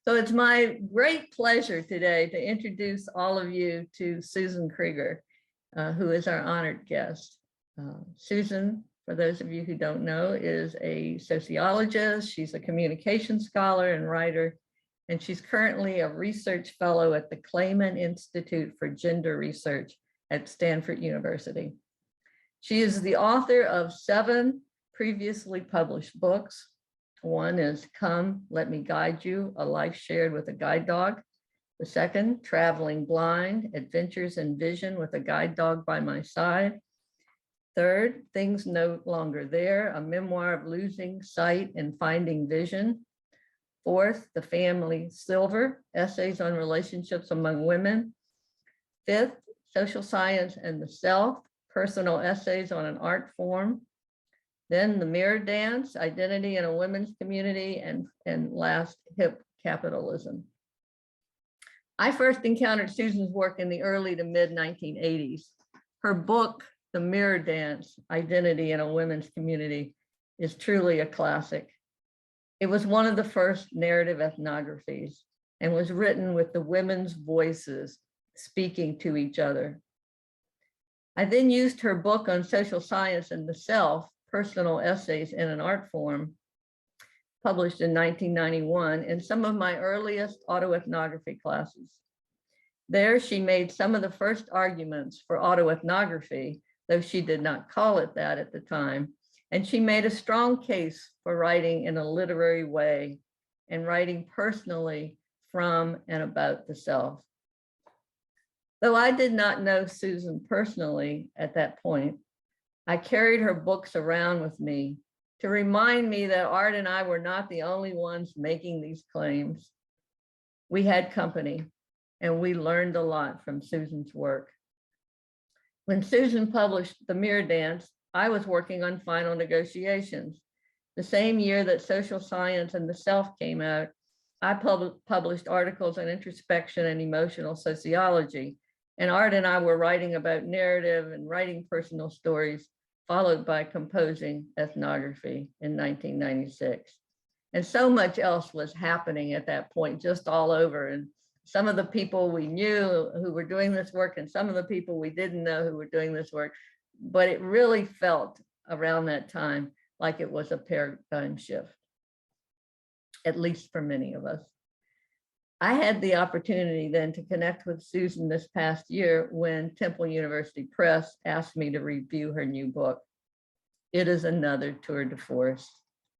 So it's my great pleasure today to introduce all of you to Susan Krieger, who is our honored guest. Susan, for those of you who don't know, is a sociologist. She's a communication scholar and writer, and she's currently a research fellow at the Clayman Institute for Gender Research at Stanford University. She is the author of 7 previously published books. One is Come, Let Me Guide You, A Life Shared with a Guide Dog. The second, Traveling Blind, Adventures in Vision with a Guide Dog by My Side. Third, Things No Longer There, a memoir of losing sight and finding vision. Fourth, The Family Silver, Essays on Relationships Among Women. Fifth, Social Science and the Self, Personal Essays on an Art Form. Then The Mirror Dance, Identity in a Women's Community, and last, Hip Capitalism. I first encountered Susan's work in the early to mid 1980s. Her book, The Mirror Dance, Identity in a Women's Community, is truly a classic. It was one of the first narrative ethnographies and was written with the women's voices speaking to each other. I then used her book on social science and the self, Personal Essays in an Art Form, published in 1991, in some of my earliest autoethnography classes. There, she made some of the first arguments for autoethnography, though she did not call it that at the time. And she made a strong case for writing in a literary way and writing personally from and about the self. Though I did not know Susan personally at that point, I carried her books around with me to remind me that Art and I were not the only ones making these claims. We had company, and we learned a lot from Susan's work. When Susan published The Mirror Dance, I was working on final negotiations. The same year that Social Science and the Self came out, I published articles on introspection and emotional sociology, and Art and I were writing about narrative and writing personal stories, followed by composing ethnography in 1996. And so much else was happening at that point, just all over. And some of the people we knew who were doing this work and some of the people we didn't know who were doing this work, but it really felt around that time like it was a paradigm shift, at least for many of us. I had the opportunity then to connect with Susan this past year when Temple University Press asked me to review her new book. It is another tour de force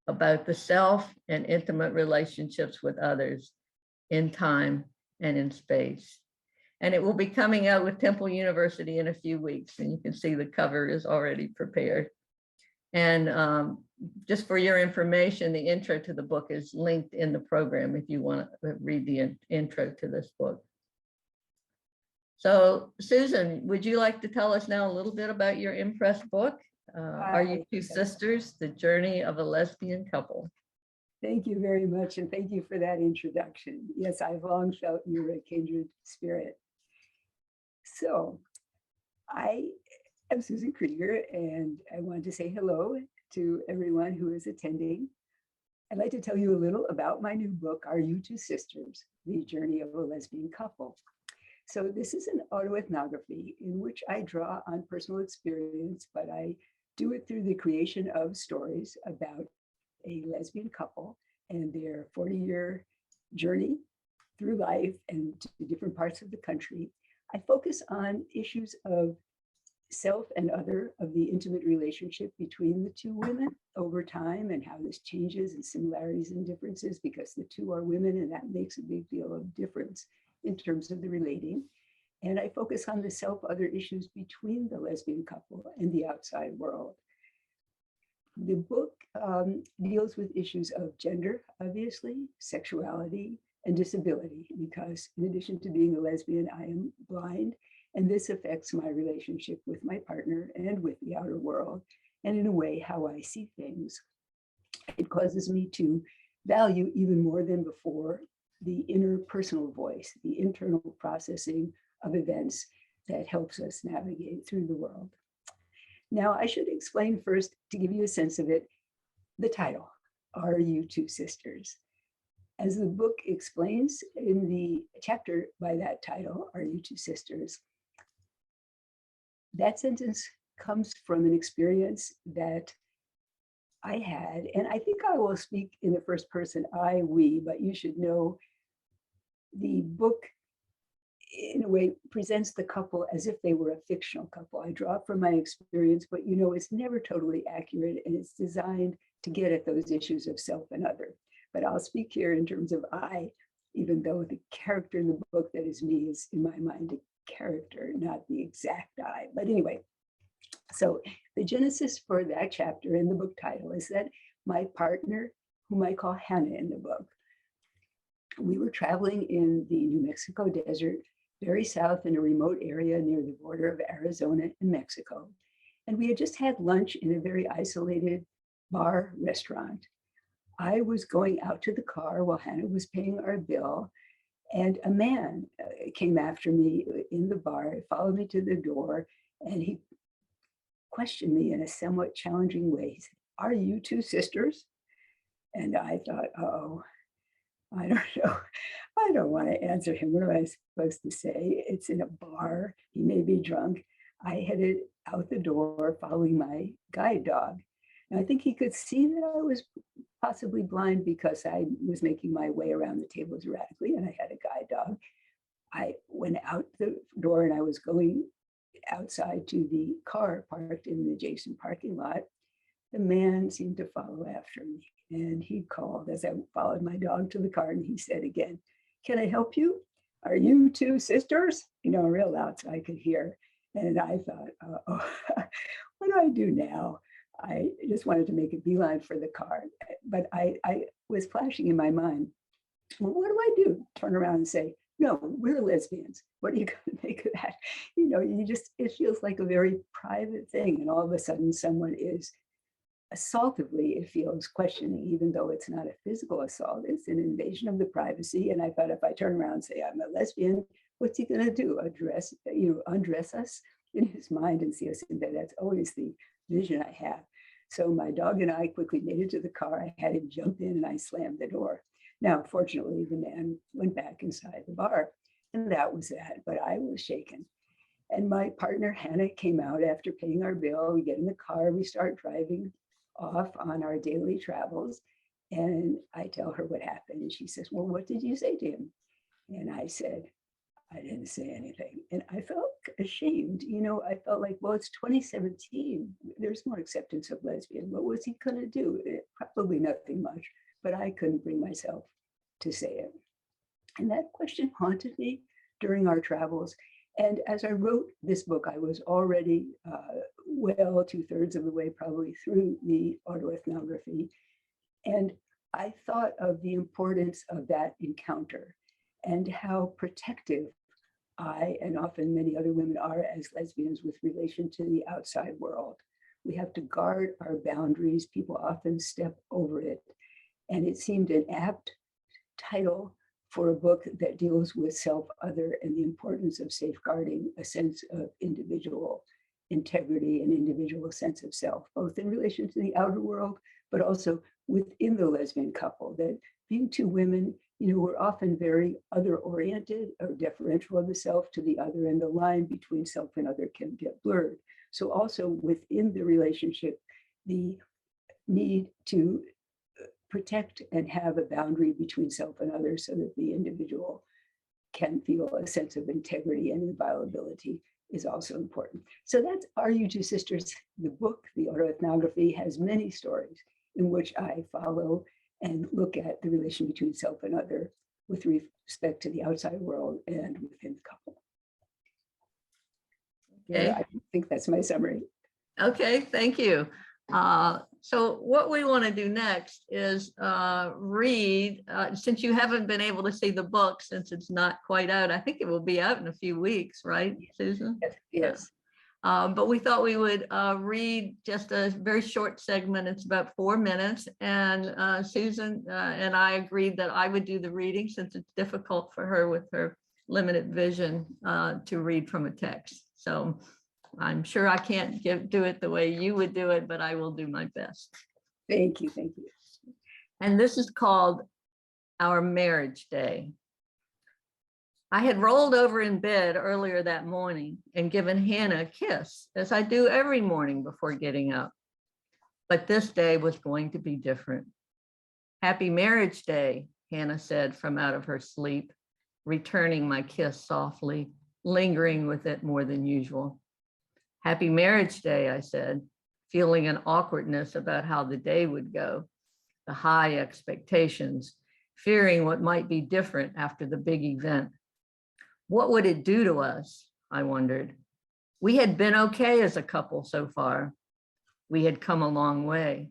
about the self and intimate relationships with others in time and in space. And it will be coming out with Temple University in a few weeks, and you can see the cover is already prepared. And just for your information, the intro to the book is linked in the program if you want to read the intro to this book. So Susan, would you like to tell us now a little bit about your Impress book? Are You Two Sisters? The Journey of a Lesbian Couple. Thank you very much, and thank you for that introduction. Yes, I've long felt you were a kindred spirit. So I am Susan Krieger, and I want to say hello to everyone who is attending. I'd like to tell you a little about my new book, Are You Two Sisters? The Journey of a Lesbian Couple. So this is an autoethnography in which I draw on personal experience, but I do it through the creation of stories about a lesbian couple and their 40-year journey through life and to different parts of the country. I focus on issues of self and other, of the intimate relationship between the two women over time and how this changes and similarities and differences because the two are women, and that makes a big deal of difference in terms of the relating. And I focus on the self-other issues between the lesbian couple and the outside world. The book deals with issues of gender, obviously, sexuality, and disability, because in addition to being a lesbian, I am blind, and this affects my relationship with my partner and with the outer world, and in a way, how I see things. It causes me to value even more than before the inner personal voice, the internal processing of events that helps us navigate through the world. Now, I should explain first, to give you a sense of it, the title, Are You Two Sisters? as the book explains in the chapter by that title, Are You Two Sisters? That sentence comes from an experience that I had, and I think I will speak in the first person, I, we, but you should know the book in a way presents the couple as if they were a fictional couple. I draw from my experience, but you know, it's never totally accurate, and it's designed to get at those issues of self and other. But I'll speak here in terms of I, even though the character in the book that is me is in my mind a character, not the exact I. But anyway, so the genesis for that chapter in the book title is that my partner, whom I call Hannah in the book, we were traveling in the New Mexico desert, very south in a remote area near the border of Arizona and Mexico. And we had just had lunch in a very isolated bar restaurant. I was going out to the car while Hannah was paying our bill, and a man came after me in the bar, followed me to the door, and he questioned me in a somewhat challenging way. He said, "Are you two sisters?" And I thought, oh, I don't know. I don't want to answer him. What am I supposed to say? It's in a bar. He may be drunk. I headed out the door following my guide dog. And I think he could see that I was possibly blind because I was making my way around the tables erratically and I had a guide dog. I went out the door and I was going outside to the car parked in the adjacent parking lot. The man seemed to follow after me, and he called as I followed my dog to the car, and he said again, "Can I help you? Are you two sisters?" You know, real loud so I could hear. And I thought, oh, what do I do now? I just wanted to make a beeline for the car, but I was flashing in my mind, well, what do I do? Turn around and say, "No, we're lesbians." What are you going to make of that? You know, it feels like a very private thing, and all of a sudden someone is assaultively, it feels, questioning, even though it's not a physical assault, it's an invasion of the privacy. And I thought, if I turn around and say I'm a lesbian, what's he going to do? Undress us in his mind and see us in bed? That's always the vision I have. So my dog and I quickly made it to the car. I had him jump in and I slammed the door. Now, fortunately, the man went back inside the bar, and that was that. But I was shaken. And my partner, Hannah, came out after paying our bill. We get in the car, we start driving off on our daily travels. And I tell her what happened. And she says, "Well, what did you say to him?" And I said, "I didn't say anything." And I felt ashamed. You know, I felt like, well, it's 2017. There's more acceptance of lesbian. What was he going to do? Probably nothing much, but I couldn't bring myself to say it. And that question haunted me during our travels. And as I wrote this book, I was already well 2/3 of the way probably through the autoethnography. And I thought of the importance of that encounter and how protective I, and often many other women, are as lesbians with relation to the outside world. We have to guard our boundaries. People often step over it. And it seemed an apt title for a book that deals with self-other and the importance of safeguarding a sense of individual integrity and individual sense of self, both in relation to the outer world, but also within the lesbian couple. That being two women, you know, we're often very other-oriented or deferential of the self to the other, and the line between self and other can get blurred. So also within the relationship, the need to protect and have a boundary between self and others so that the individual can feel a sense of integrity and inviolability is also important. So that's Are You Two Sisters? The book, the autoethnography, has many stories in which I follow and look at the relation between self and other with respect to the outside world and within the couple. Okay. Yeah, I think that's my summary. Okay, thank you. So what we want to do next is read, since you haven't been able to see the book since it's not quite out. I think it will be out in a few weeks, right, Susan? Yes. But we thought we would read just a very short segment. It's about 4 minutes. And Susan and I agreed that I would do the reading since it's difficult for her with her limited vision to read from a text. So I'm sure I can't do it the way you would do it, but I will do my best. Thank you. Thank you. And this is called our marriage day. I had rolled over in bed earlier that morning and given Hannah a kiss, as I do every morning before getting up. But this day was going to be different. Happy marriage day, Hannah said from out of her sleep, returning my kiss softly, lingering with it more than usual. Happy marriage day, I said, feeling an awkwardness about how the day would go, the high expectations, fearing what might be different after the big event. What would it do to us? I wondered. We had been okay as a couple so far. We had come a long way.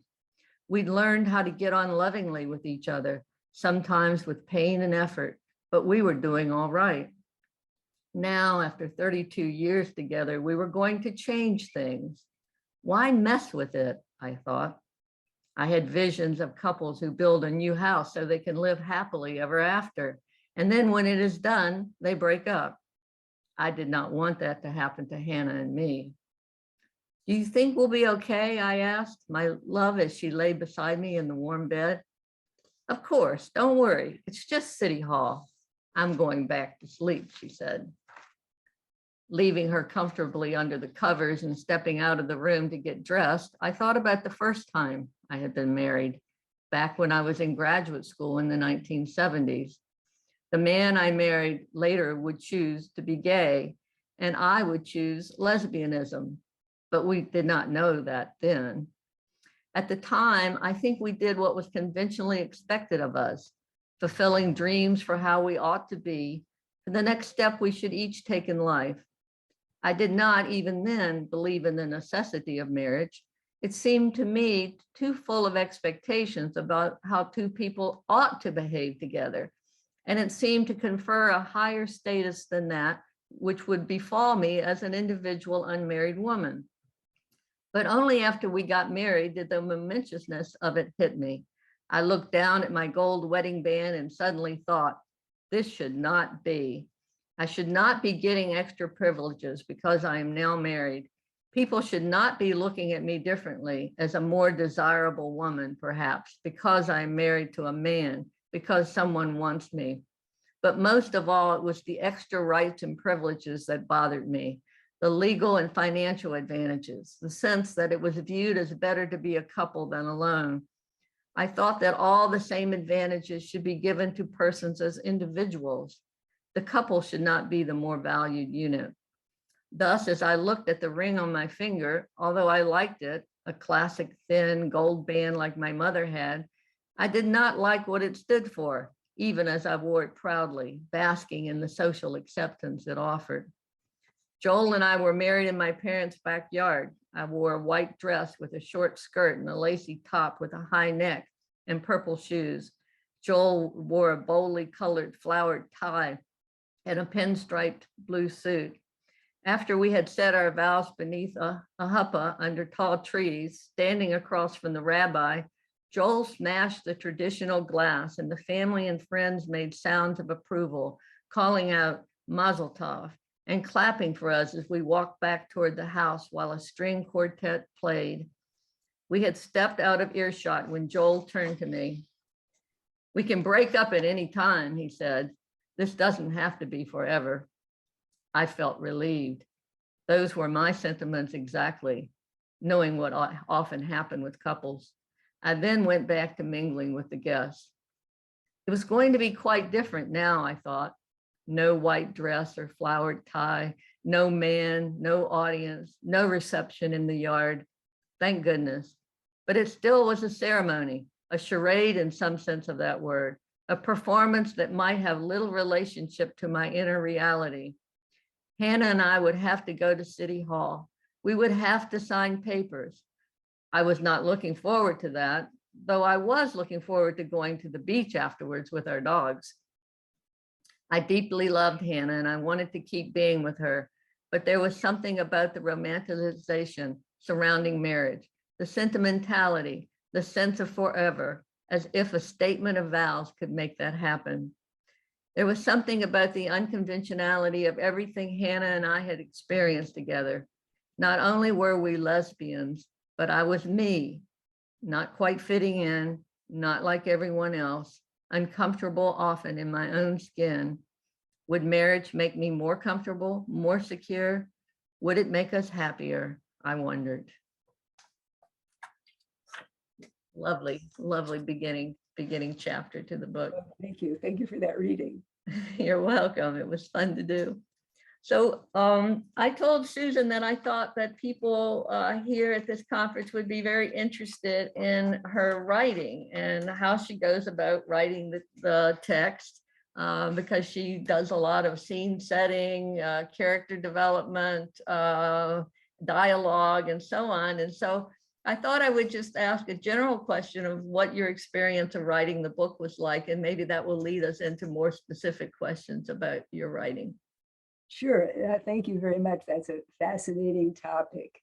We'd learned how to get on lovingly with each other, sometimes with pain and effort, but we were doing all right. Now, after 32 years together, we were going to change things. Why mess with it, I thought. I had visions of couples who build a new house so they can live happily ever after. And then when it is done, they break up. I did not want that to happen to Hannah and me. Do you think we'll be okay? I asked my love as she lay beside me in the warm bed. Of course, don't worry. It's just City Hall. I'm going back to sleep, she said. Leaving her comfortably under the covers and stepping out of the room to get dressed, I thought about the first time I had been married, back when I was in graduate school in the 1970s. The man I married later would choose to be gay, and I would choose lesbianism, but we did not know that then. At the time, I think we did what was conventionally expected of us, fulfilling dreams for how we ought to be, and the next step we should each take in life. I did not even then believe in the necessity of marriage. It seemed to me too full of expectations about how two people ought to behave together. And it seemed to confer a higher status than that, which would befall me as an individual unmarried woman. But only after we got married did the momentousness of it hit me. I looked down at my gold wedding band and suddenly thought, this should not be. I should not be getting extra privileges because I am now married. People should not be looking at me differently as a more desirable woman, perhaps, because I am married to a man, because someone wants me. But most of all, it was the extra rights and privileges that bothered me, the legal and financial advantages, the sense that it was viewed as better to be a couple than alone. I thought that all the same advantages should be given to persons as individuals. The couple should not be the more valued unit. Thus, as I looked at the ring on my finger, although I liked it, a classic thin gold band like my mother had, I did not like what it stood for, even as I wore it proudly, basking in the social acceptance it offered. Joel and I were married in my parents' backyard. I wore a white dress with a short skirt and a lacy top with a high neck and purple shoes. Joel wore a boldly colored flowered tie and a pinstriped blue suit. After we had said our vows beneath a huppah under tall trees, standing across from the rabbi, Joel smashed the traditional glass and the family and friends made sounds of approval, calling out Mazel Tov and clapping for us as we walked back toward the house while a string quartet played. We had stepped out of earshot when Joel turned to me. We can break up at any time, he said. This doesn't have to be forever. I felt relieved. Those were my sentiments exactly, knowing what often happened with couples. I then went back to mingling with the guests. It was going to be quite different now, I thought. No white dress or flowered tie, no man, no audience, no reception in the yard. Thank goodness. But it still was a ceremony, a charade in some sense of that word, a performance that might have little relationship to my inner reality. Hannah and I would have to go to City Hall. We would have to sign papers. I was not looking forward to that, though I was looking forward to going to the beach afterwards with our dogs. I deeply loved Hannah and I wanted to keep being with her, but there was something about the romanticization surrounding marriage, the sentimentality, the sense of forever, as if a statement of vows could make that happen. There was something about the unconventionality of everything Hannah and I had experienced together. Not only were we lesbians, but I was me, not quite fitting in, not like everyone else, uncomfortable often in my own skin. Would marriage make me more comfortable, more secure? Would it make us happier? I wondered. Lovely, lovely beginning chapter to the book. Well, thank you. Thank you for that reading. You're welcome. It was fun to do. So I told Susan that I thought that people here at this conference would be very interested in her writing and how she goes about writing the text, because she does a lot of scene setting, character development, dialogue, and so on. And so I thought I would just ask a general question of what your experience of writing the book was like, and maybe that will lead us into more specific questions about your writing. Sure. Thank you very much. That's a fascinating topic.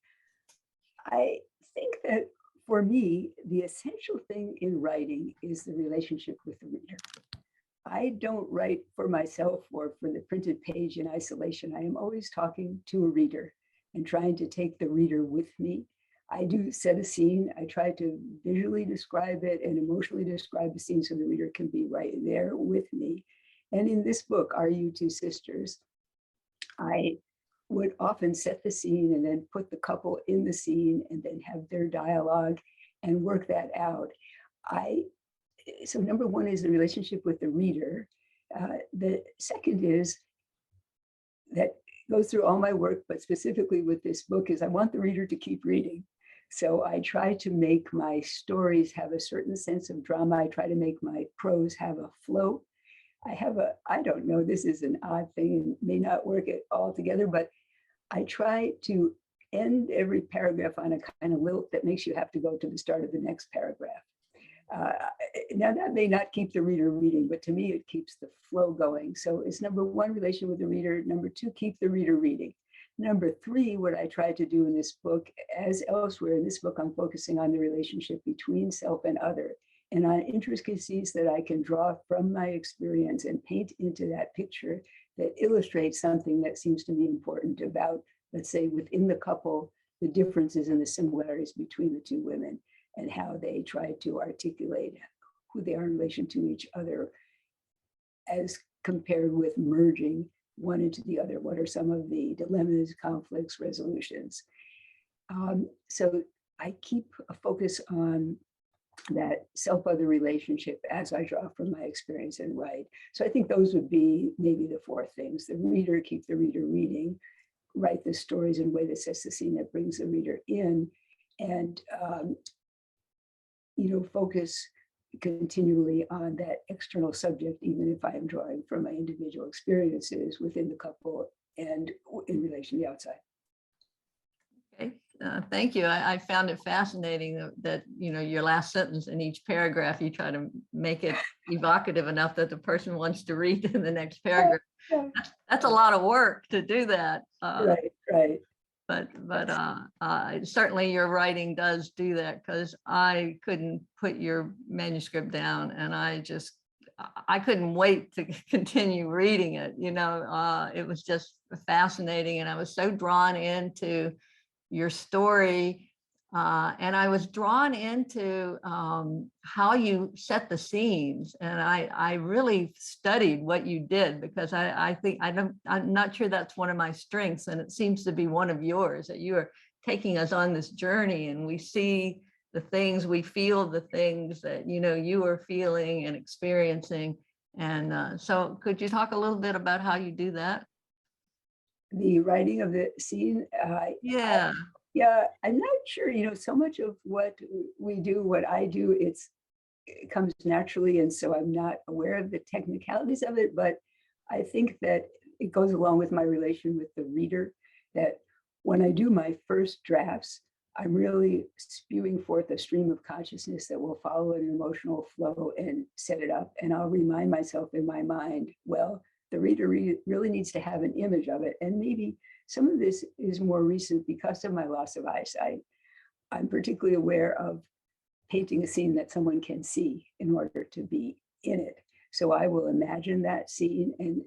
I think that for me, the essential thing in writing is the relationship with the reader. I don't write for myself or for the printed page in isolation. I am always talking to a reader and trying to take the reader with me. I do set a scene. I try to visually describe it and emotionally describe the scene so the reader can be right there with me. And in this book, Are You Two Sisters?, I would often set the scene and then put the couple in the scene and then have their dialogue and work that out. So number one is the relationship with the reader. The second is that goes through all my work, but specifically with this book, is I want the reader to keep reading. So I try to make my stories have a certain sense of drama. I try to make my prose have a flow. I don't know, this is an odd thing and may not work it all together, but I try to end every paragraph on a kind of lilt that makes you have to go to the start of the next paragraph. Now that may not keep the reader reading, but to me it keeps the flow going. So it's number one, relation with the reader. Number two, keep the reader reading. Number three, what I try to do in this book, as elsewhere in this book, I'm focusing on the relationship between self and other, and on intricacies that I can draw from my experience and paint into that picture that illustrates something that seems to me important about, let's say, within the couple, the differences and the similarities between the two women and how they try to articulate who they are in relation to each other as compared with merging one into the other. What are some of the dilemmas, conflicts, resolutions? So I keep a focus on that self-other relationship as I draw from my experience and write. So I think those would be maybe the four things: the reader, keep the reader reading, write the stories in a way that sets the scene that brings the reader in, and focus continually on that external subject, even if I'm drawing from my individual experiences within the couple and in relation to the outside. Okay, thank you. I found it fascinating that your last sentence in each paragraph, you try to make it evocative enough that the person wants to read in the next paragraph. That's a lot of work to do that. Right. But certainly your writing does do that, because I couldn't put your manuscript down, and I couldn't wait to continue reading it. It was just fascinating, and I was so drawn into your story, and I was drawn into how you set the scenes, and I really studied what you did, because I'm not sure that's one of my strengths, and it seems to be one of yours, that you are taking us on this journey, and we see the things, we feel the things that you are feeling and experiencing. And so could you talk a little bit about how you do that? The writing of the scene. Yeah. I'm not sure, so much of what we do, what I do, it comes naturally. And so I'm not aware of the technicalities of it, but I think that it goes along with my relation with the reader, that when I do my first drafts, I'm really spewing forth a stream of consciousness that will follow an emotional flow and set it up. And I'll remind myself in my mind, well, the reader really needs to have an image of it. And maybe some of this is more recent because of my loss of eyesight. I'm particularly aware of painting a scene that someone can see in order to be in it. So I will imagine that scene, and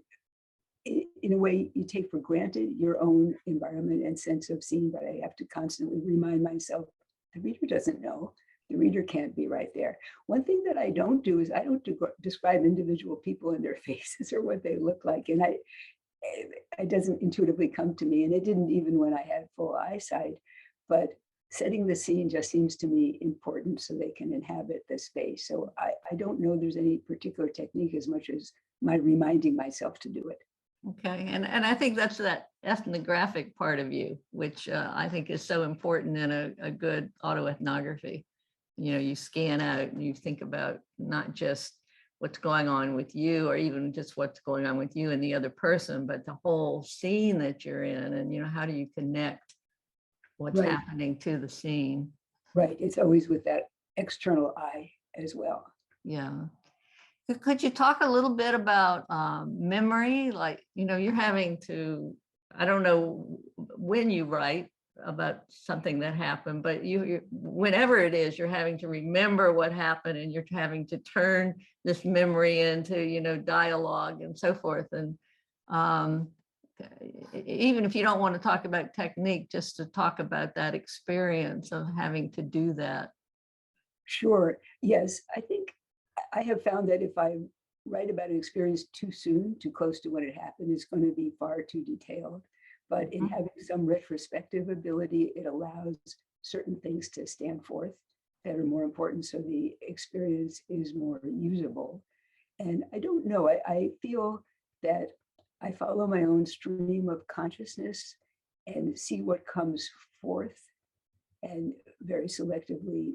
in a way you take for granted your own environment and sense of scene, but I have to constantly remind myself, the reader doesn't know The reader can't be right there. One thing that I don't do is I don't describe individual people and their faces or what they look like. And it doesn't intuitively come to me. And it didn't even when I had full eyesight. But setting the scene just seems to me important so they can inhabit the space. So I don't know there's any particular technique as much as my reminding myself to do it. Okay, and I think that's that ethnographic part of you, which I think is so important in a good autoethnography. You know, you scan out and you think about not just what's going on with you or even just what's going on with you and the other person, but the whole scene that you're in. And, you know, how do you connect what's happening to the scene? Right. It's always with that external eye as well. Yeah. Could you talk a little bit about memory? Like, you know, you're having to, I don't know when you write about something that happened, but you whenever it is, you're having to remember what happened and you're having to turn this memory into, you know, dialogue and so forth. And even if you don't want to talk about technique, just to talk about that experience of having to do that. Sure. Yes. I think I have found that if I write about an experience too soon, too close to when it happened, it's going to be far too detailed. But in having some retrospective ability, it allows certain things to stand forth that are more important. So the experience is more usable. And I don't know, I feel that I follow my own stream of consciousness and see what comes forth and very selectively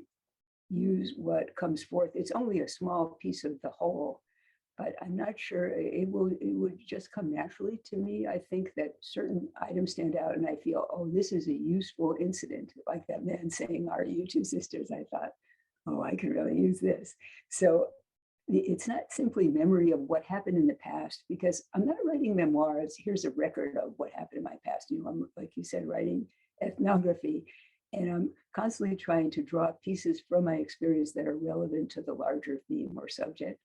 use what comes forth. It's only a small piece of the whole, but I'm not sure it would just come naturally to me. I think that certain items stand out and I feel, oh, this is a useful incident. Like that man saying, "Are you two sisters?" I thought, oh, I could really use this. So it's not simply memory of what happened in the past, because I'm not writing memoirs. Here's a record of what happened in my past. You know, I'm, like you said, writing ethnography. And I'm constantly trying to draw pieces from my experience that are relevant to the larger theme or subject.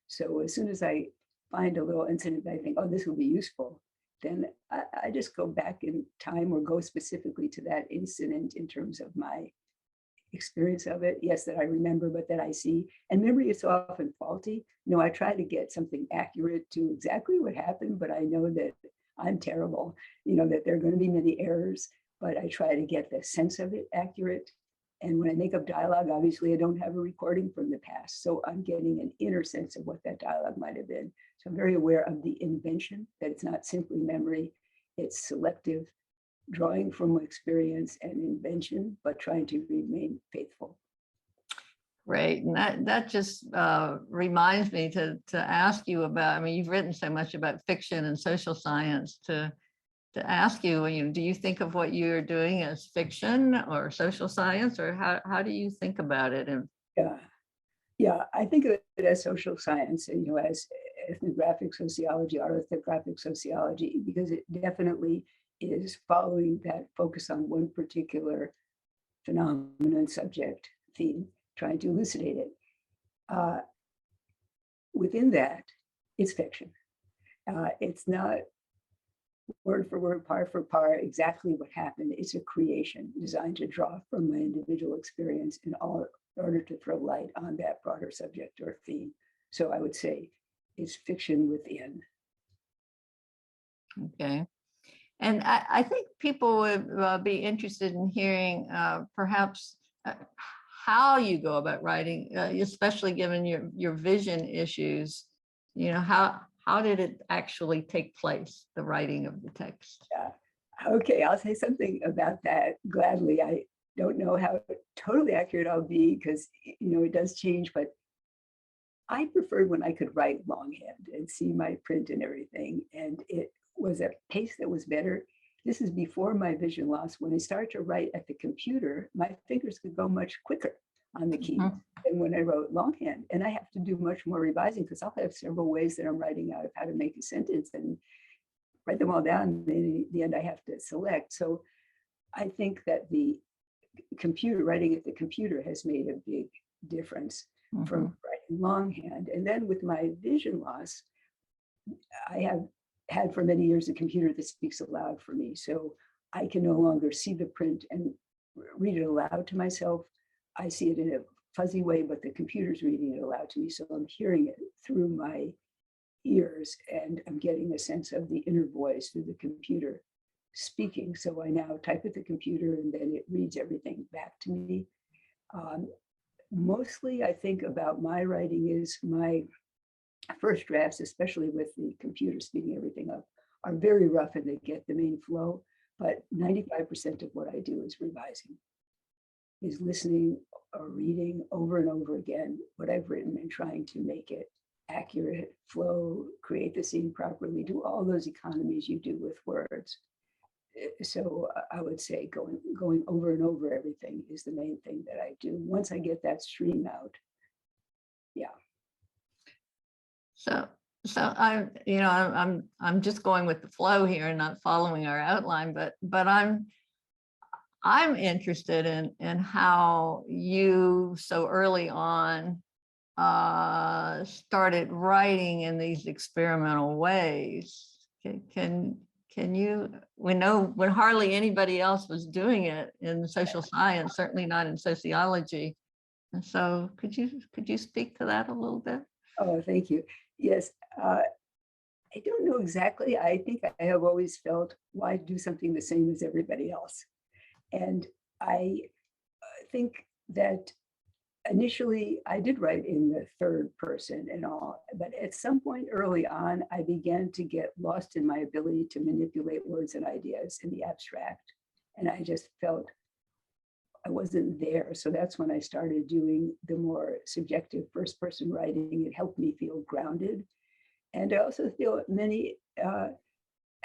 So as soon as I find a little incident that I think, oh, this will be useful, then I just go back in time or go specifically to that incident in terms of my experience of it. Yes, that I remember, but that I see. And memory is so often faulty. You know, I try to get something accurate to exactly what happened, but I know that I'm terrible, you know, that there are going to be many errors, but I try to get the sense of it accurate. And when I make up dialogue, obviously I don't have a recording from the past. So I'm getting an inner sense of what that dialogue might have been. So I'm very aware of the invention, that it's not simply memory, it's selective drawing from experience and invention, but trying to remain faithful. Right. And that just reminds me to ask you about, I mean, you've written so much about fiction and social science, to ask you, you know, do you think of what you're doing as fiction or social science, or how do you think about it? And yeah, I think of it as social science, and, you know, as ethnographic sociology, autoethnographic sociology, because it definitely is following that focus on one particular phenomenon, subject, theme, trying to elucidate it. Within that, it's fiction. It's not word for word, par for par, exactly what happened. It's a creation designed to draw from my individual experience in order to throw light on that broader subject or theme. So I would say it's fiction within. okay. And I think people would be interested in hearing perhaps how you go about writing, especially given your vision issues. You know, how did it actually take place, the writing of the text? Yeah. Okay, I'll say something about that gladly. I don't know how totally accurate I'll be because, you know, it does change, but I preferred when I could write longhand and see my print and everything. And it was a pace that was better. This is before my vision loss. When I started to write at the computer, my fingers could go much quicker on the keys than when I wrote longhand. And I have to do much more revising because I'll have several ways that I'm writing out of how to make a sentence and write them all down. And in the end, I have to select. So I think that the computer, writing at the computer, has made a big difference from writing longhand. And then with my vision loss, I have had for many years a computer that speaks aloud for me. So I can no longer see the print and read it aloud to myself. I see it in a fuzzy way, but the computer's reading it aloud to me. So I'm hearing it through my ears and I'm getting a sense of the inner voice through the computer speaking. So I now type at the computer and then it reads everything back to me. Mostly I think about my writing is my first drafts, especially with the computer speeding everything up, are very rough and they get the main flow. But 95% of what I do is revising, is listening or reading over and over again what I've written and trying to make it accurate, flow, create the scene properly, do all those economies you do with words. So I would say going over and over everything is the main thing that I do. Once I get that stream out, yeah. So I'm just going with the flow here and not following our outline, but I'm interested in how you so early on started writing in these experimental ways. Can you, we know when hardly anybody else was doing it in social science, certainly not in sociology. And so could you speak to that a little bit? Oh, thank you. Yes, I don't know exactly. I think I have always felt, why do something the same as everybody else? And I think that initially I did write in the third person and all, but at some point early on, I began to get lost in my ability to manipulate words and ideas in the abstract. And I just felt I wasn't there. So that's when I started doing the more subjective first person writing. It helped me feel grounded. And I also feel many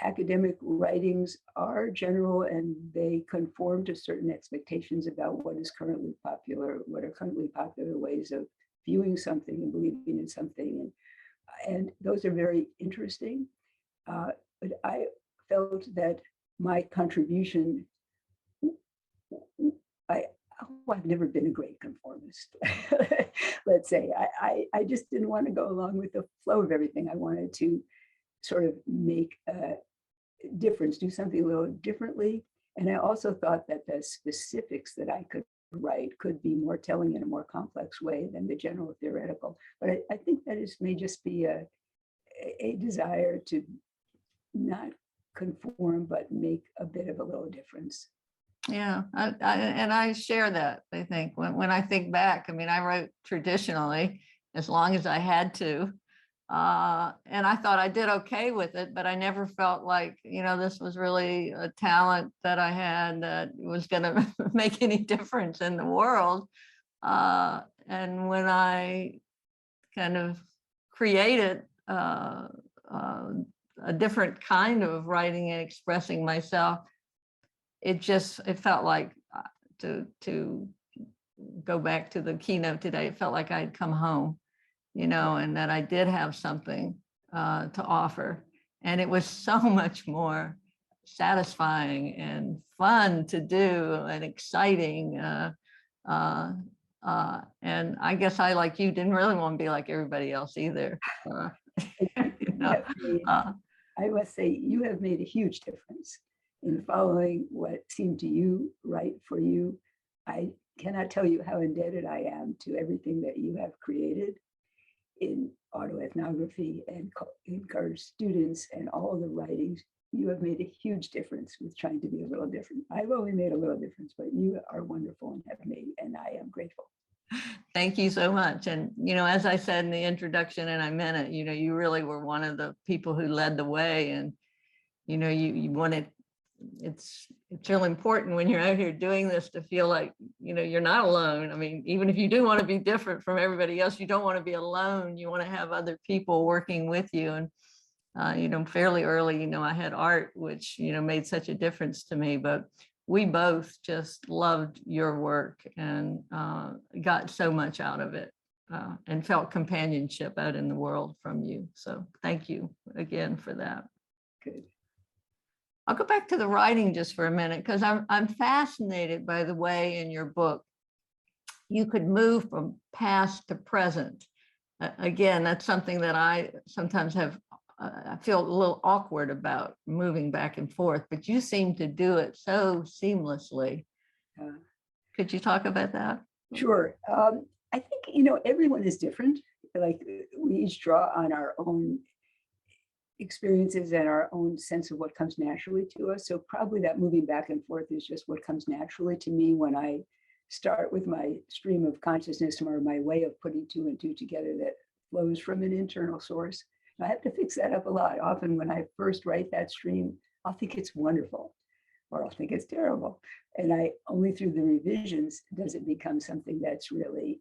academic writings are general and they conform to certain expectations about what is currently popular, what are currently popular ways of viewing something and believing in something. And those are very interesting. But I felt that my contribution, I've never been a great conformist. Let's say I just didn't want to go along with the flow of everything. I wanted to sort of make a difference, do something a little differently. And I also thought that the specifics that I could write could be more telling in a more complex way than the general theoretical. But I think that may just be a desire to not conform, but make a bit of a little difference. Yeah, and I share that. I think when I think back, I mean, I wrote traditionally as long as I had to. And I thought I did okay with it, but I never felt like, this was really a talent that I had that was going to make any difference in the world. And when I kind of created a different kind of writing and expressing myself, it felt like, to go back to the keynote today, it felt like I'd come home, and that I did have something to offer. And it was so much more satisfying and fun to do and exciting. And I guess I, like you, didn't really want to be like everybody else either. I must say, you have made a huge difference in following what seemed to you right for you. I cannot tell you how indebted I am to everything that you have created in autoethnography and encourage students and all the writings. You have made a huge difference with trying to be a little different. I've only made a little difference, but you are wonderful and have made, and I am grateful. Thank you so much. And, as I said in the introduction, and I meant it, you really were one of the people who led the way. And, you wanted, it's really important when you're out here doing this to feel like, you're not alone. I mean, even if you do want to be different from everybody else, you don't want to be alone. You want to have other people working with you. And, fairly early, I had art, which, made such a difference to me, but we both just loved your work and got so much out of it and felt companionship out in the world from you. So thank you again for that. Good. I'll go back to the writing just for a minute, because I'm fascinated by the way in your book you could move from past to present. Again, that's something that I sometimes have, I feel a little awkward about moving back and forth, but you seem to do it so seamlessly. Could you talk about that? Sure. I think, everyone is different. Like we each draw on our own experiences and our own sense of what comes naturally to us. So probably that moving back and forth is just what comes naturally to me when I start with my stream of consciousness or my way of putting two and two together that flows from an internal source. I have to fix that up a lot. Often when I first write that stream, I'll think it's wonderful or I'll think it's terrible. And only through the revisions does it become something that's really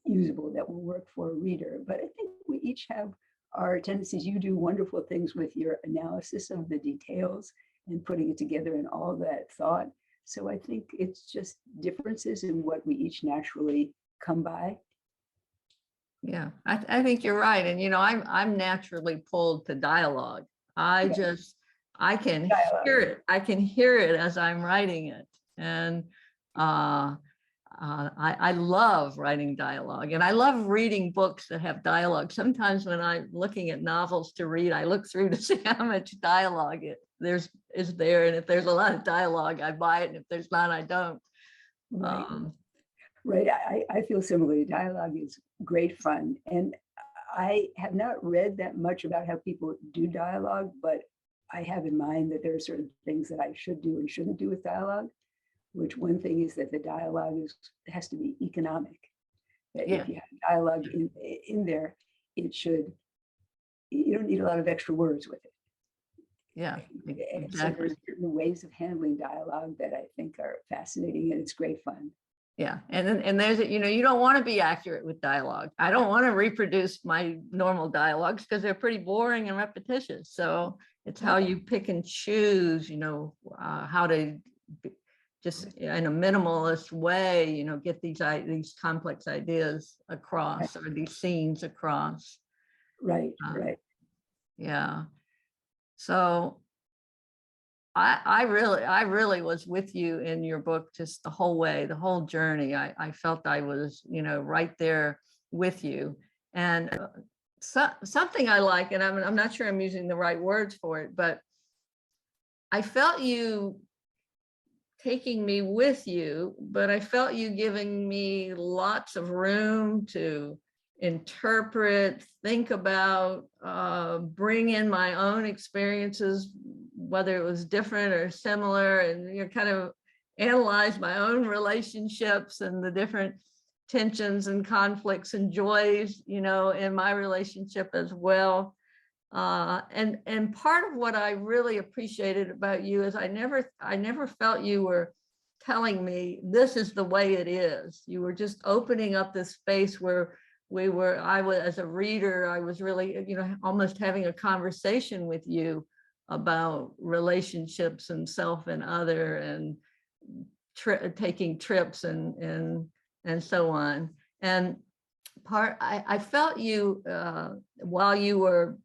usable, that will work for a reader. But I think we each have our tendencies. You do wonderful things with your analysis of the details and putting it together and all that thought. So I think it's just differences in what we each naturally come by. Yeah, I think you're right. And, I'm naturally pulled to dialogue. I can Dialogue. hear it. I can hear it as I'm writing it. And I love writing dialogue, and I love reading books that have dialogue. Sometimes when I'm looking at novels to read, I look through to see how much dialogue is there. And if there's a lot of dialogue, I buy it. And if there's not, I don't. Right. Right. I feel similarly. Dialogue is great fun. And I have not read that much about how people do dialogue, but I have in mind that there are certain things that I should do and shouldn't do with dialogue, which one thing is that the dialogue has to be economic. That if you have dialogue in there, you don't need a lot of extra words with it. Yeah, And exactly. so there's certain ways of handling dialogue that I think are fascinating, and it's great fun. Yeah. And there's, you don't want to be accurate with dialogue. I don't want to reproduce my normal dialogues because they're pretty boring and repetitious. So it's how you pick and choose, how to just in a minimalist way, get these complex ideas across, or these scenes across. Right. Right. Yeah. So I really was with you in your book just the whole way, the whole journey. I felt I was, right there with you. And something I like, and I'm not sure I'm using the right words for it, but I felt you taking me with you, but I felt you giving me lots of room to interpret, think about, bring in my own experiences, whether it was different or similar, and kind of analyze my own relationships and the different tensions and conflicts and joys, in my relationship as well. And part of what I really appreciated about you is I never felt you were telling me this is the way it is. You were just opening up this space where I was, as a reader, I was really, almost having a conversation with you about relationships and self and other, and taking trips and so on. And I felt you while you were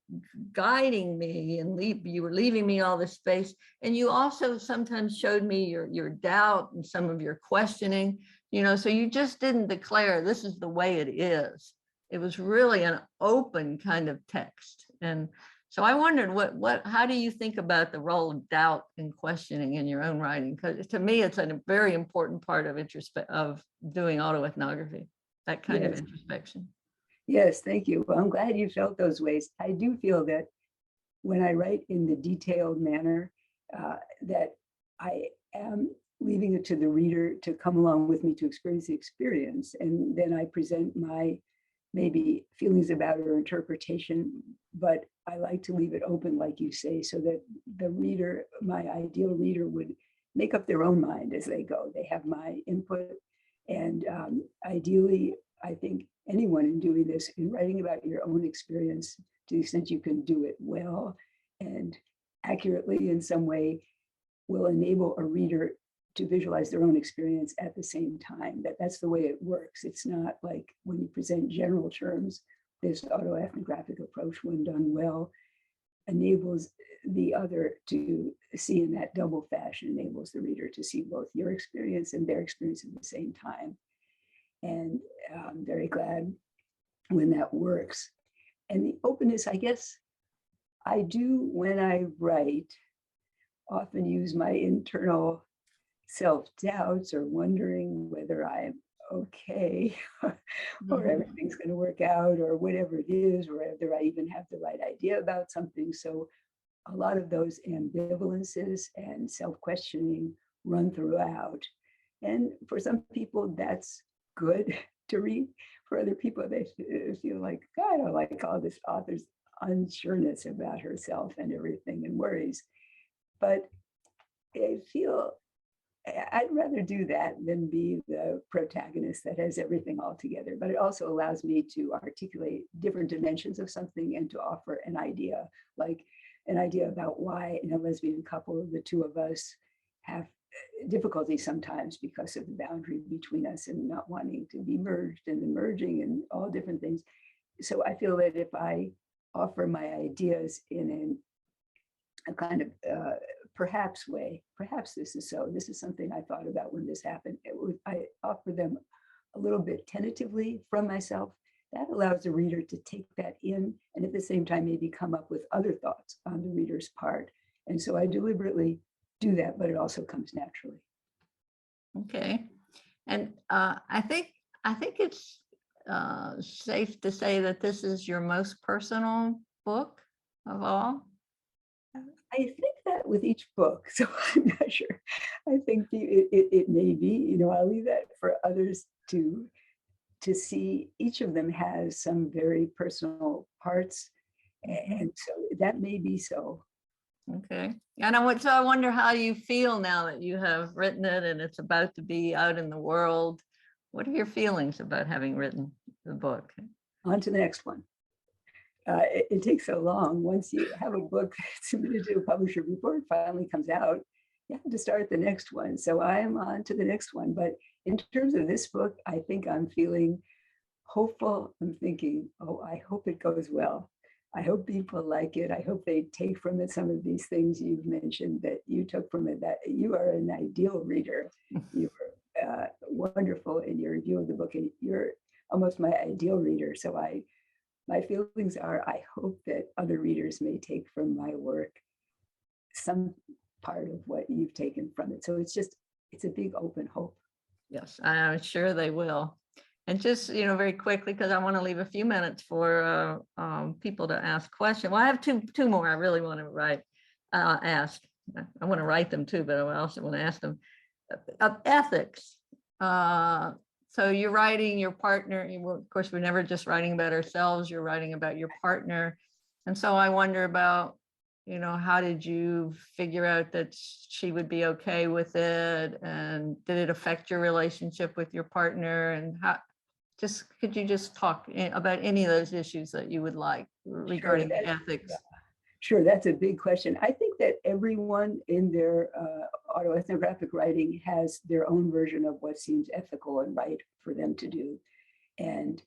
guiding me, and you were leaving me all this space, and you also sometimes showed me your doubt and some of your questioning, so you just didn't declare this is the way it is. It was really an open kind of text. And so I wondered how do you think about the role of doubt and questioning in your own writing? Because to me, it's a very important part of doing autoethnography, that kind of introspection. Yes, thank you. Well, I'm glad you felt those ways. I do feel that when I write in the detailed manner, that I am leaving it to the reader to come along with me to experience the experience. And then I present my maybe feelings about it or interpretation, but I like to leave it open, like you say, so that the reader, my ideal reader, would make up their own mind as they go. They have my input. And ideally, I think anyone in doing this, in writing about your own experience, to the extent you can do it well and accurately in some way, will enable a reader to visualize their own experience at the same time. That's the way it works. It's not like when you present general terms. This autoethnographic approach, when done well, enables the other to see in that double fashion, enables the reader to see both your experience and their experience at the same time. And I'm very glad when that works. And the openness, I guess, I do when I write, often use my internal self-doubts or wondering whether I'm okay, or Mhm. everything's going to work out, or whatever it is, or whether I even have the right idea about something. So a lot of those ambivalences and self-questioning run throughout. And for some people, that's good to read. For other people, they feel like, God, I don't like all this author's unsureness about herself and everything and worries. But I feel I'd rather do that than be the protagonist that has everything all together. But it also allows me to articulate different dimensions of something and to offer an idea, like an idea about why in a lesbian couple, the two of us have difficulty sometimes because of the boundary between us and not wanting to be merged and the merging and all different things. So I feel that if I offer my ideas in a kind of perhaps way, perhaps this is so. This is something I thought about when this happened. I offer them a little bit tentatively from myself. That allows the reader to take that in and at the same time maybe come up with other thoughts on the reader's part. And so I deliberately do that, but it also comes naturally. Okay. And I think it's safe to say that this is your most personal book of all. I think that with each book, so I'm not sure. I think it may be, I'll leave that for others to see. Each of them has some very personal parts, and so that may be so. Okay. And I wonder how you feel now that you have written it and it's about to be out in the world. What are your feelings about having written the book? On to the next one. It takes so long. Once you have a book submitted to a publisher before it finally comes out, you have to start the next one. So I'm on to the next one. But in terms of this book, I think I'm feeling hopeful. I'm thinking, oh, I hope it goes well. I hope people like it. I hope they take from it some of these things you've mentioned that you took from it, that you are an ideal reader. You were wonderful in your review of the book, and you're almost my ideal reader. So my feelings are, I hope that other readers may take from my work some part of what you've taken from it. So it's a big open hope. Yes, I'm sure they will. And just, very quickly, because I want to leave a few minutes for people to ask questions. Well, I have two more I really want to ask. I want to write them too, but I also want to ask them. Ethics. So you're writing your partner. Of course, we're never just writing about ourselves. You're writing about your partner. And so I wonder about, how did you figure out that she would be okay with it? And did it affect your relationship with your partner? And could you just talk about any of those issues that you would like regarding ethics? Sure, that's a big question. I think that everyone in their autoethnographic writing has their own version of what seems ethical and right for them to do. And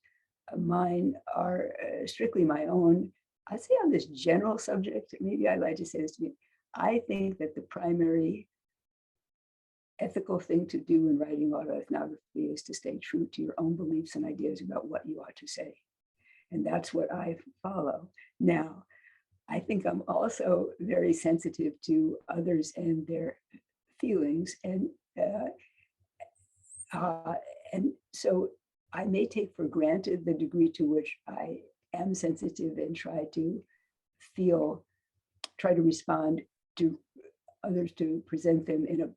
mine are strictly my own. I'd say on this general subject, maybe I'd like to say this to me. I think that the primary ethical thing to do in writing autoethnography is to stay true to your own beliefs and ideas about what you ought to say. And that's what I follow. Now, I think I'm also very sensitive to others and their feelings. And so I may take for granted the degree to which I am sensitive and try to respond to others, to present them in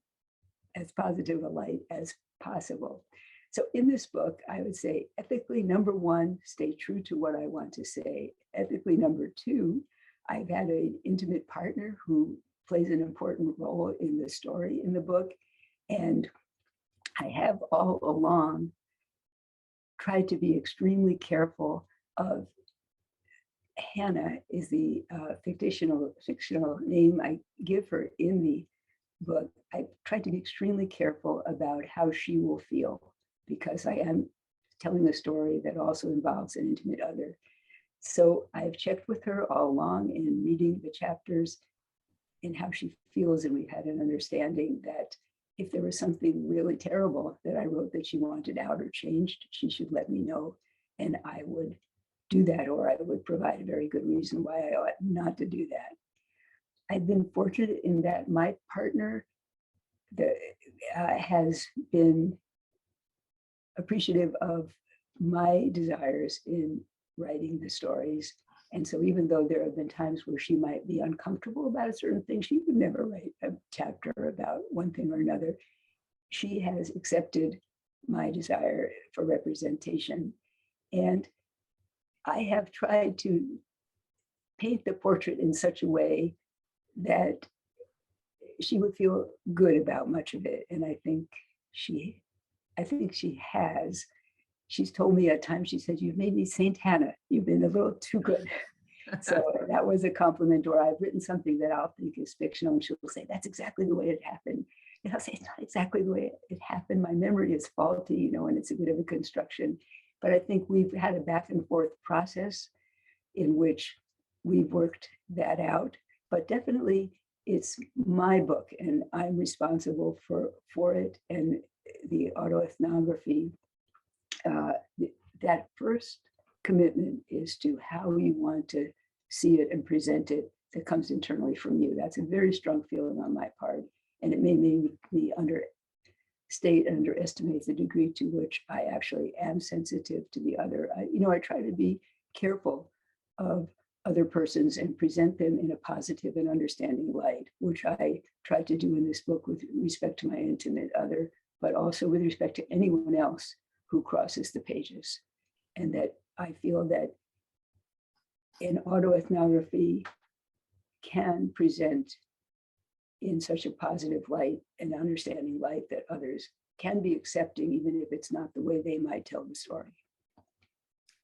as positive a light as possible. So in this book, I would say ethically, number one, stay true to what I want to say. Ethically, number two, I've had an intimate partner who plays an important role in the story in the book. And I have all along tried to be extremely careful of Hannah is the fictional name I give her in the book. I tried to be extremely careful about how she will feel, because I am telling a story that also involves an intimate other. So I've checked with her all along in reading the chapters and how she feels, and we've had an understanding that if there was something really terrible that I wrote that she wanted out or changed, she should let me know, and I would do that, or I would provide a very good reason why I ought not to do that. I've been fortunate in that my partner has been appreciative of my desires in writing the stories. And so even though there have been times where she might be uncomfortable about a certain thing, she would never write a chapter about one thing or another. She has accepted my desire for representation. And I have tried to paint the portrait in such a way that she would feel good about much of it. And I think she has. She's told me at times, she said, "You've made me Saint Hannah. You've been a little too good." So that was a compliment. Or I've written something that I'll think is fictional, and she'll say, "That's exactly the way it happened." And I'll say, "It's not exactly the way it happened. My memory is faulty, and it's a bit of a construction." But I think we've had a back and forth process in which we've worked that out. But definitely it's my book and I'm responsible for it. And the autoethnography, that first commitment is to how you want to see it and present it, that comes internally from you. That's a very strong feeling on my part. And it may make me underestimate the degree to which I actually am sensitive to the other. I try to be careful of other persons and present them in a positive and understanding light, which I try to do in this book with respect to my intimate other, but also with respect to anyone else who crosses the pages. And that I feel that an autoethnography can present in such a positive light and understanding light that others can be accepting, even if it's not the way they might tell the story.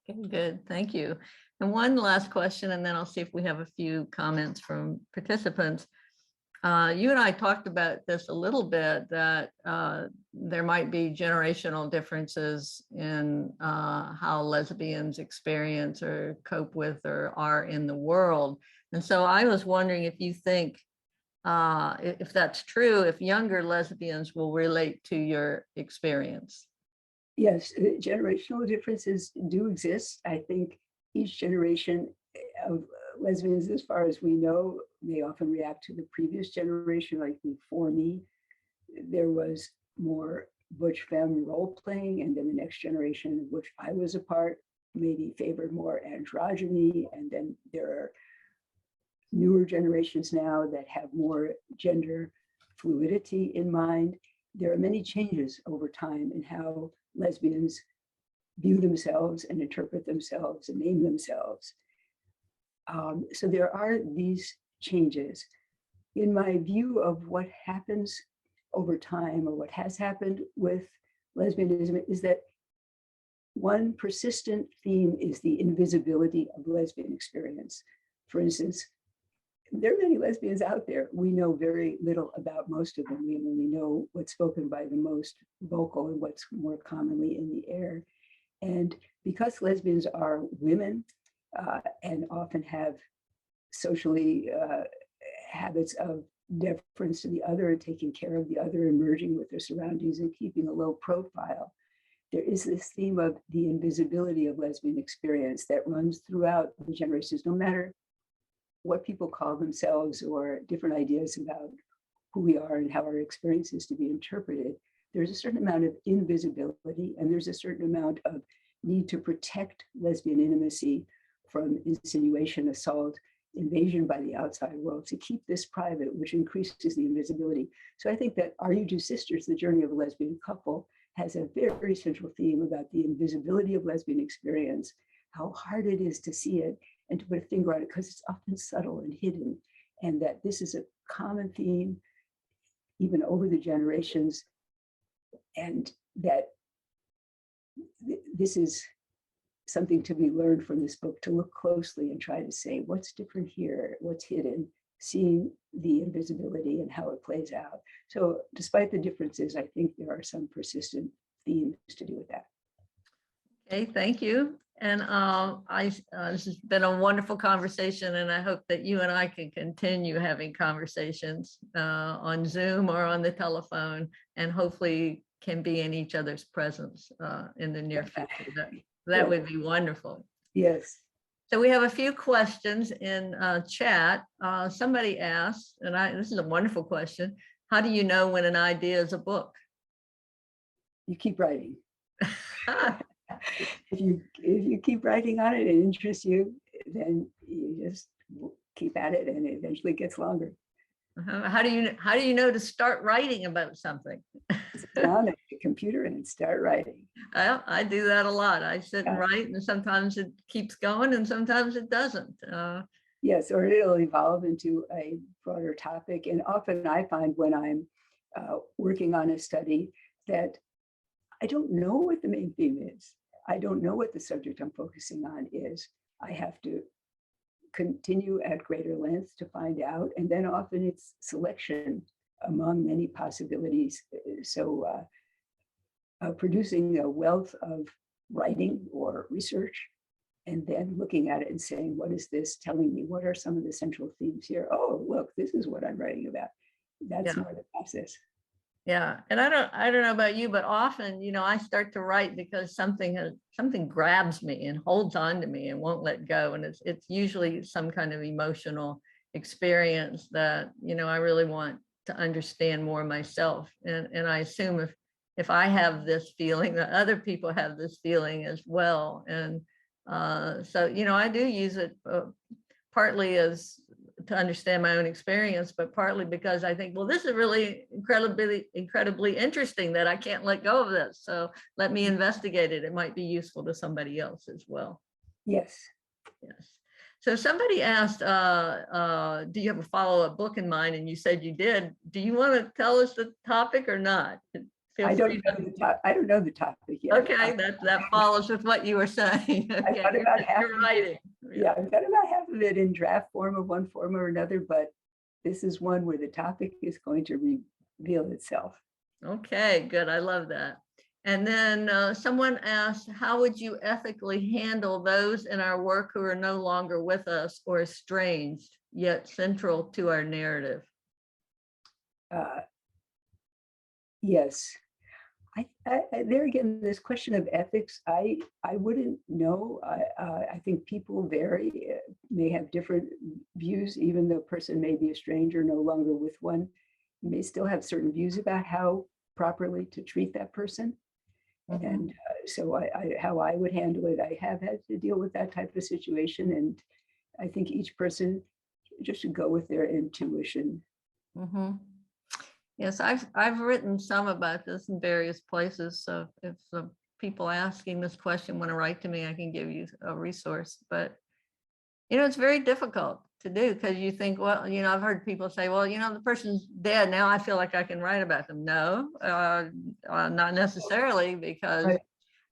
Okay, good, thank you. And one last question, and then I'll see if we have a few comments from participants. You and I talked about this a little bit, that there might be generational differences in how lesbians experience or cope with or are in the world. And so I was wondering if you think, if that's true, if younger lesbians will relate to your experience. Yes, generational differences do exist. I think each generation of lesbians, as far as we know, may often react to the previous generation. Like before me, there was more butch femme role playing, and then the next generation, of which I was a part, maybe favored more androgyny, and then there are newer generations now that have more gender fluidity in mind. There are many changes over time in how lesbians view themselves and interpret themselves and name themselves. So there are these changes. In my view of what happens over time, or what has happened with lesbianism, is that one persistent theme is the invisibility of lesbian experience. For instance, there are many lesbians out there. We know very little about most of them. We only know what's spoken by the most vocal and what's more commonly in the air. And because lesbians are women and often have socially habits of deference to the other, taking care of the other, emerging with their surroundings and keeping a low profile, there is this theme of the invisibility of lesbian experience that runs throughout the generations, no matter what people call themselves or different ideas about who we are and how our experience is to be interpreted. There's a certain amount of invisibility, and there's a certain amount of need to protect lesbian intimacy from insinuation, assault, invasion by the outside world, to keep this private, which increases the invisibility. So I think that Are You Two Sisters, The Journey of a Lesbian Couple, has a very central theme about the invisibility of lesbian experience, how hard it is to see it and to put a finger on it, because it's often subtle and hidden, and that this is a common theme even over the generations, and that this is something to be learned from this book, to look closely and try to say, what's different here, what's hidden, seeing the invisibility and how it plays out. So despite the differences, I think there are some persistent themes to do with that. Okay, thank you. And this has been a wonderful conversation, and I hope that you and I can continue having conversations on Zoom or on the telephone, and hopefully can be in each other's presence in the near future. That would be wonderful. Yes. So we have a few questions in chat. Somebody asked, and this is a wonderful question, how do you know when an idea is a book? You keep writing. If you keep writing on it and it interests you, then you just keep at it and it eventually gets longer. How do you know to start writing about something? Sit down at the computer and start writing. I do that a lot. I sit and Yeah. write, and sometimes it keeps going and sometimes it doesn't. Yes, or it'll evolve into a broader topic. And often I find when I'm working on a study that I don't know what the main theme is. I don't know what the subject I'm focusing on is. I have to continue at greater length to find out. And then often it's selection among many possibilities. So producing a wealth of writing or research, and then looking at it and saying, what is this telling me? What are some of the central themes here? Oh, look, this is what I'm writing about. That's Yeah. more the process. Yeah, and I don't know about you, but often, I start to write because something grabs me and holds on to me and won't let go, and it's usually some kind of emotional experience that I really want to understand more myself, and I assume if I have this feeling, that other people have this feeling as well, and so I do use it partly as to understand my own experience, but partly because I think, well, this is really incredibly interesting that I can't let go of this. So let me investigate it. It might be useful to somebody else as well. Yes. Yes. So somebody asked, do you have a follow-up book in mind? And you said you did. Do you want to tell us the topic or not? I don't know the topic yet. Okay, that follows with what you were saying. Okay, I've got about half you're writing. Yeah, I've got about half of it in draft form of one form or another, but this is one where the topic is going to reveal itself. Okay, good. I love that. And then someone asked, how would you ethically handle those in our work who are no longer with us or estranged, yet central to our narrative? Yes. There again, this question of ethics, I wouldn't know. I think people vary, may have different views, even though a person may be a stranger, no longer with one, may still have certain views about how properly to treat that person. Mm-hmm. And so how I would handle it, I have had to deal with that type of situation. And I think each person just should go with their intuition. Mm-hmm. Yes, I've written some about this in various places. So if the people asking this question want to write to me, I can give you a resource. But it's very difficult to do because you think, well, I've heard people say, well, the person's dead now. I feel like I can write about them. No, not necessarily, because right.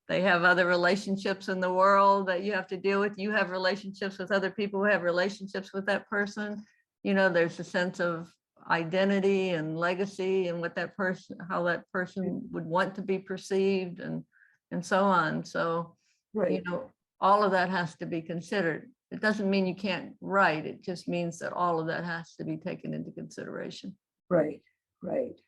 They have other relationships in the world that you have to deal with. You have relationships with other people who have relationships with that person. There's a sense of identity and legacy and how that person would want to be perceived and so on. So, right. All of that has to be considered. It doesn't mean you can't write. It just means that all of that has to be taken into consideration. Right, right.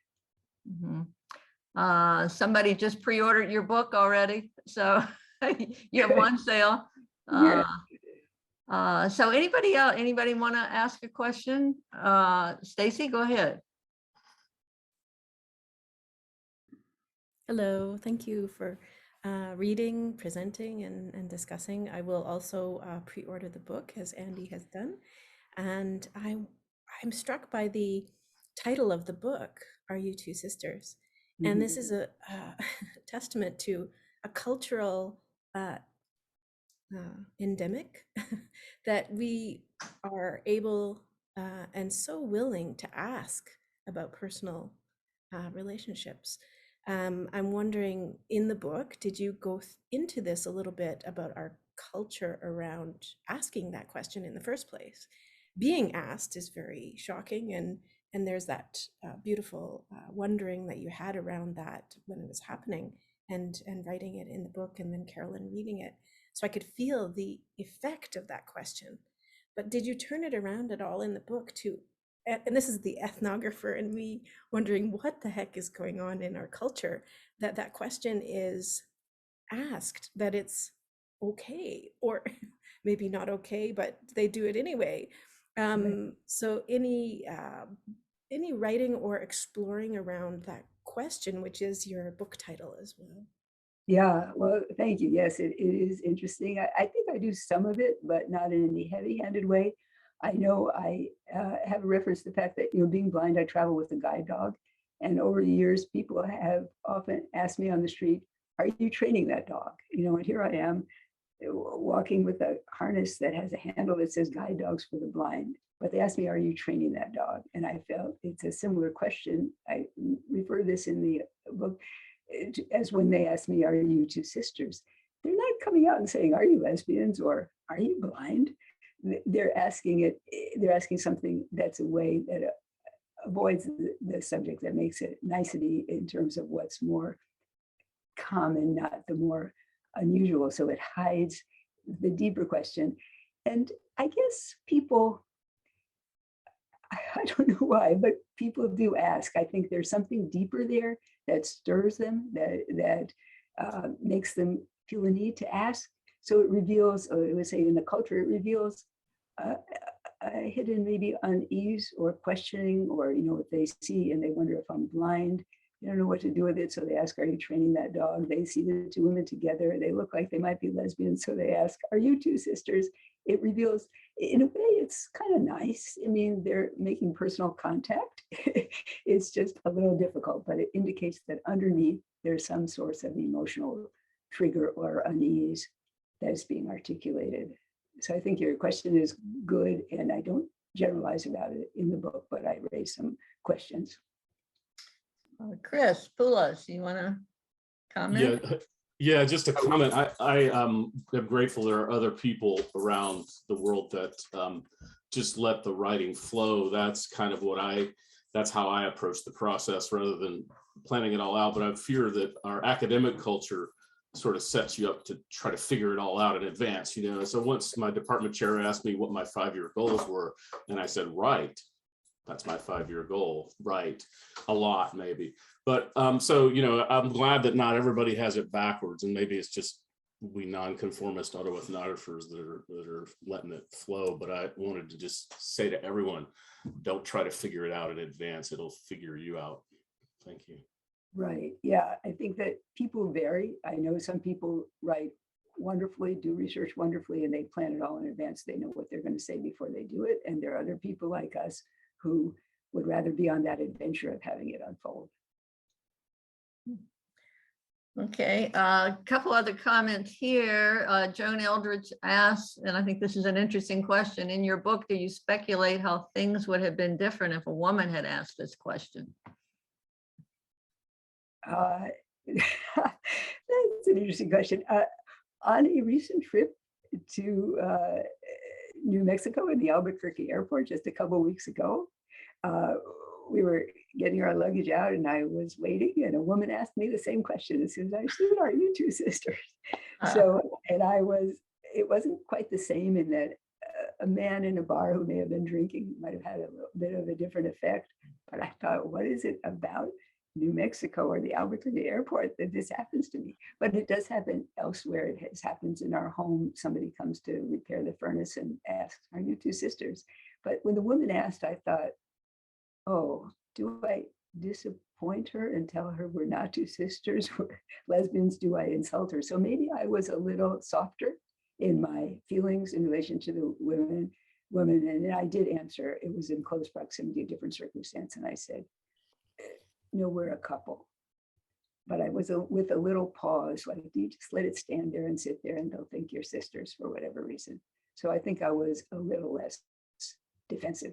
Mm-hmm. Somebody just pre-ordered your book already, so you have one sale. So anybody else? Anybody want to ask a question? Stacey, go ahead. Hello, thank you for reading, presenting, and discussing. I will also pre-order the book, as Andy has done, and I'm struck by the title of the book, Are You Two Sisters? Mm-hmm. And this is a testament to a cultural endemic that we are able and so willing to ask about personal relationships. I'm wondering, in the book, did you go into this a little bit about our culture around asking that question in the first place? Being asked is very shocking, and there's that beautiful wondering that you had around that when it was happening, and writing it in the book, and then Carolyn reading it. So I could feel the effect of that question. But did you turn it around at all in the book to, and this is the ethnographer and me wondering what the heck is going on in our culture, that question is asked, that it's okay, or maybe not okay, but they do it anyway. Right. So any writing or exploring around that question, which is your book title as well? Yeah, well, thank you. Yes, it is interesting. I think I do some of it, but not in any heavy-handed way. I know I have a reference to the fact that, being blind, I travel with a guide dog. And over the years, people have often asked me on the street, are you training that dog? And here I am walking with a harness that has a handle that says guide dogs for the blind. But they asked me, are you training that dog? And I felt it's a similar question. I refer to this in the book as when they ask me, are you two sisters? They're not coming out and saying, are you lesbians or are you blind? They're asking something that's a way that avoids the subject, that makes it nicety in terms of what's more common, not the more unusual. So it hides the deeper question. And I guess people, I don't know why, but people do ask. I think there's something deeper there that stirs them, that makes them feel a need to ask. So it reveals, I would say in the culture, it reveals a hidden maybe unease or questioning, or what they see and they wonder if I'm blind. They don't know what to do with it. So they ask, are you training that dog? They see the two women together. They look like they might be lesbians. So they ask, are you two sisters? It reveals, in a way, it's kind of nice. I mean, they're making personal contact. It's just a little difficult, but it indicates that underneath there's some source of emotional trigger or unease that's being articulated. So I think your question is good, and I don't generalize about it in the book, but I raise some questions. Chris Poulos, you want to comment? Yeah, just a comment. I am grateful there are other people around the world that just let the writing flow. That's kind of that's how I approach the process rather than planning it all out. But I fear that our academic culture sort of sets you up to try to figure it all out in advance, So once my department chair asked me what my 5-year goals were, and I said, right, that's my 5-year goal, right? A lot, maybe. But so, I'm glad that not everybody has it backwards, and maybe it's just we nonconformist autoethnographers that are letting it flow. But I wanted to just say to everyone, don't try to figure it out in advance. It'll figure you out. Thank you. Right. Yeah, I think that people vary. I know some people write wonderfully, do research wonderfully, and they plan it all in advance. They know what they're going to say before they do it. And there are other people like us who would rather be on that adventure of having it unfold. Okay, a couple other comments here. Joan Eldridge asks, and I think this is an interesting question, in your book, do you speculate how things would have been different if a woman had asked this question? That's an interesting question. On a recent trip to New Mexico in the Albuquerque airport just a couple of weeks ago, we were getting our luggage out and I was waiting, and a woman asked me the same question as soon as I stood, are you two sisters? So, and it wasn't quite the same in that a man in a bar who may have been drinking might have had a little bit of a different effect, but I thought, what is it about New Mexico or the Albuquerque airport that this happens to me? But it does happen elsewhere. It happens in our home. Somebody comes to repair the furnace and asks, are you two sisters? But when the woman asked, I thought, oh, do I disappoint her and tell her we're not two sisters? We're lesbians? Do I insult her? So maybe I was a little softer in my feelings in relation to the women. And I did answer. It was in close proximity, a different circumstance. And I said, no, we're a couple. But I was with a little pause, like, do you just let it stand there and sit there and they'll think you're sisters for whatever reason? So I think I was a little less defensive.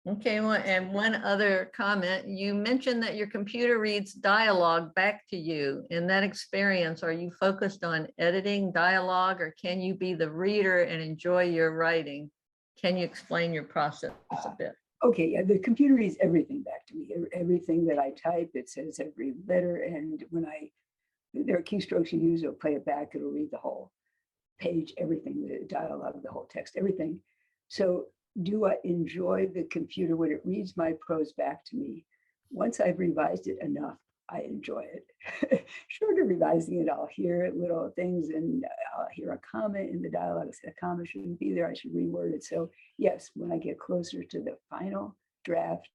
Okay, well, and one other comment, you mentioned that your computer reads dialogue back to you. In that experience, are you focused on editing dialogue, or can you be the reader and enjoy your writing? Can you explain your process a bit? Okay, yeah, the computer reads everything back to me. Everything that I type, it says every letter. And when there are keystrokes you use, it'll play it back. It'll read the whole page, everything, the dialogue, the whole text, everything. So do I enjoy the computer when it reads my prose back to me? Once I've revised it enough, I enjoy it. Short of revising it, I'll hear little things and I'll hear a comment in the dialogue. I say a comma shouldn't be there. I should reword it. So yes, when I get closer to the final draft,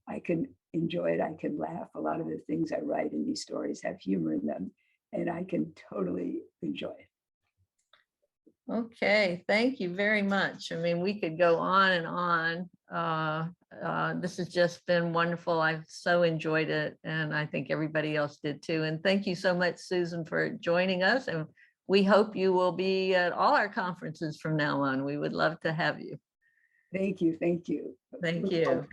I can enjoy it. I can laugh. A lot of the things I write in these stories have humor in them, and I can totally enjoy it. Okay, thank you very much. I mean, we could go on and on. This has just been wonderful. I've so enjoyed it, and I think everybody else did too. And thank you so much, Susan, for joining us. And we hope you will be at all our conferences from now on. We would love to have you. Thank you. Thank you. Thank Look you. forward